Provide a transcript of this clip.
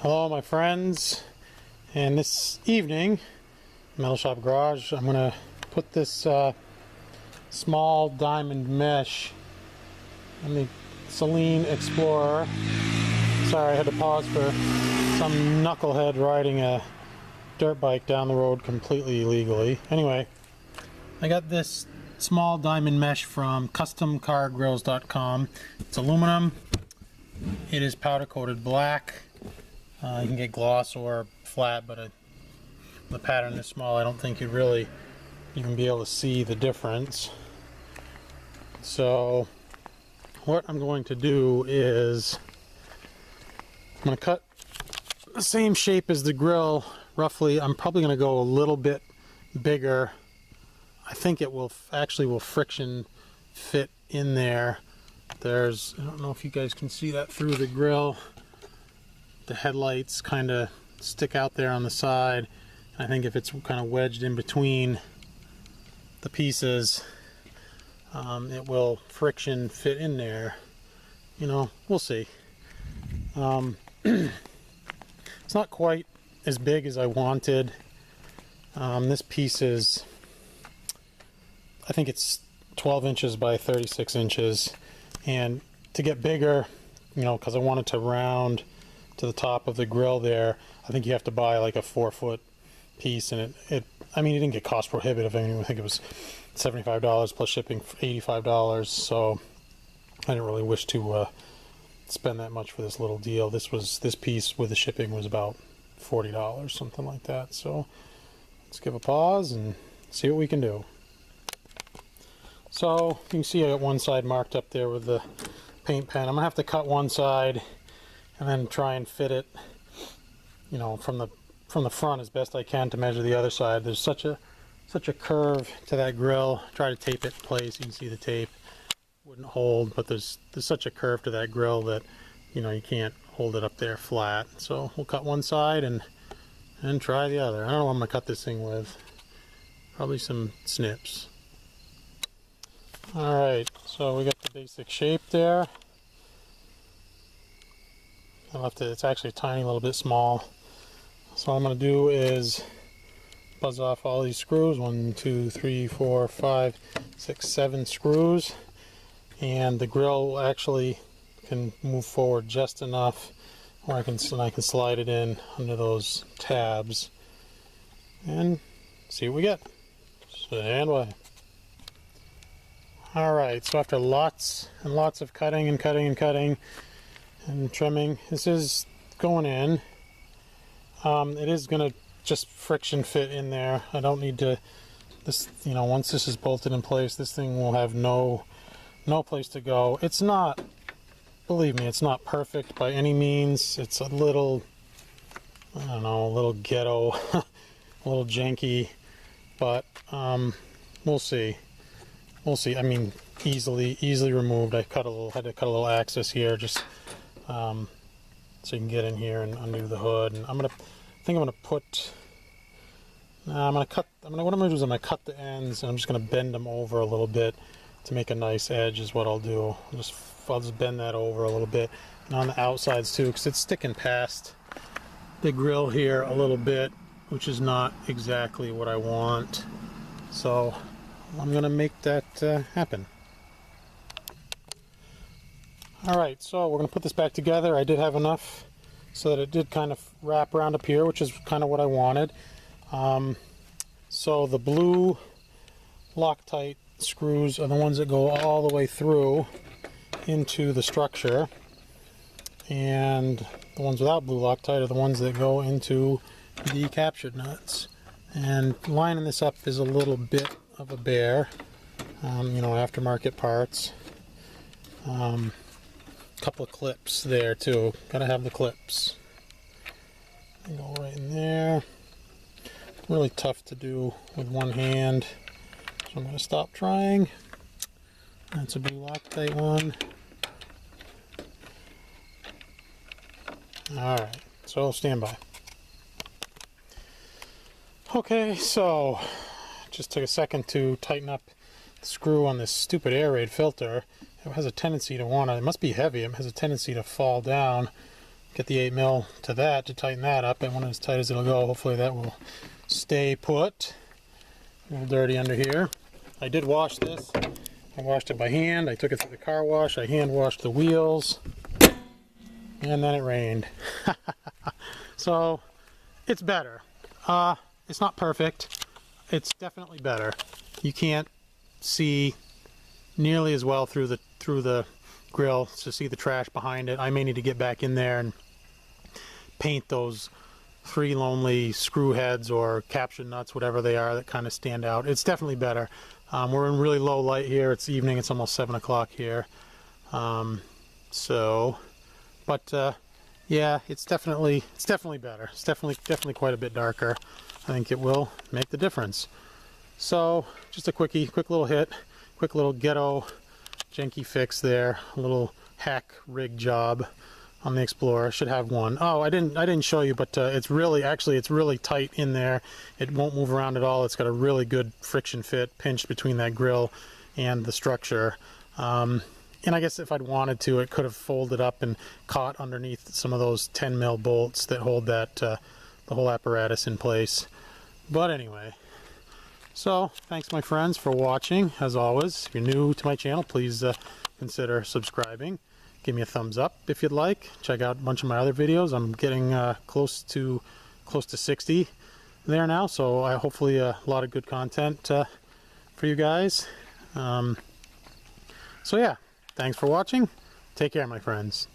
Hello my friends, and this evening, Metal Shop Garage, I'm going to put this small diamond mesh on the Saleen Explorer. Sorry I had to pause for some knucklehead riding a dirt bike down the road completely illegally. Anyway, I got this small diamond mesh from customcargrills.com. It's aluminum. It is powder coated black. You can get gloss or flat, but the pattern is small. I don't think you'd really even be able to see the difference. So what I'm going to do is I'm going to cut the same shape as the grill roughly. I'm probably going to go a little bit bigger. I think it will actually friction fit in there. I don't know if you guys can see that through the grill. The headlights kind of stick out there on the side. I think if it's kind of wedged in between the pieces, it will friction fit in there. You know, we'll see. It's not quite as big as I wanted. This piece is, I think it's 12 inches by 36 inches. And to get bigger, you know, because I want it to round to the top of the grill there, I think you have to buy like a 4-foot piece, and I mean, it didn't get cost prohibitive. I mean, I think it was $75 plus shipping, $85. So I didn't really wish to spend that much for this little deal. This piece with the shipping was about $40, something like that. So let's give a pause and see what we can do. So you can see I got one side marked up there with the paint pen. I'm gonna have to cut one side and then try and fit it, you know, from the front as best I can to measure the other side. There's such a curve to that grill. Try to tape it in place. You can see the tape wouldn't hold, but there's such a curve to that grill that, you know, you can't hold it up there flat. So we'll cut one side and try the other. I don't know what I'm gonna cut this thing with. Probably some snips. All right, so we got the basic shape there. It's actually a tiny little bit small. So what I'm going to do is buzz off all these screws. 1, 2, 3, 4, 5, 6, 7 screws. And the grill actually can move forward just enough where I can slide it in under those tabs. And see what we get. Stand by. Alright, so after lots and lots of cutting and trimming, this is going in. It is going to just friction fit in there. I don't need to, you know, once this is bolted in place, this thing will have no place to go. It's not, believe me, it's not perfect by any means. It's a little, I don't know, a little ghetto, a little janky, but we'll see. We'll see. I mean, easily removed. I had to cut a little access here, just so you can get in here and undo the hood. And what I'm gonna do is I'm gonna cut the ends, and I'm just gonna bend them over a little bit to make a nice edge. Is what I'll do. I'll just bend that over a little bit, and on the outsides too, because it's sticking past the grill here a little bit, which is not exactly what I want. So I'm gonna make that happen. Alright, so we're gonna put this back together. I did have enough so that it did kind of wrap around up here, which is kind of what I wanted. So the blue Loctite screws are the ones that go all the way through into the structure, and the ones without blue Loctite are the ones that go into the captured nuts. And lining this up is a little bit of a bear, you know, aftermarket parts. Couple of clips there too. Gotta have the clips. They go right in there. Really tough to do with one hand, so I'm gonna stop trying. That's a blue Loctite one. All right, so stand by. Okay, so just took a second to tighten up the screw on this stupid air raid filter. It has a tendency to it must be heavy, it has a tendency to fall down get the 8 mil to that to tighten that up. I want it as tight as it'll go. Hopefully that will stay put. A little dirty under here. I did wash this. I washed it by hand. I took it through the car wash. I hand washed the wheels. And then it rained. So it's better. It's not perfect. It's definitely better. You can't see nearly as well through the grill to see the trash behind it. I may need to get back in there and paint those 3 lonely screw heads or caption nuts, whatever they are, that kind of stand out. It's definitely better. We're in really low light here. It's evening. It's almost 7 o'clock here. Yeah, it's definitely better. It's definitely quite a bit darker. I think it will make the difference. So just a quick little hit, quick little ghetto janky fix there. A little hack rig job on the Explorer. Should have one. Oh, I didn't show you, but it's really tight in there. It won't move around at all. It's got a really good friction fit pinched between that grill and the structure. And I guess if I'd wanted to, it could have folded up and caught underneath some of those 10 mil bolts that hold that the whole apparatus in place. But anyway, so thanks my friends for watching. As always, if you're new to my channel, please consider subscribing. Give me a thumbs up if you'd like. Check out a bunch of my other videos. I'm getting close to 60 there now, so hopefully a lot of good content for you guys. So yeah, thanks for watching. Take care, my friends.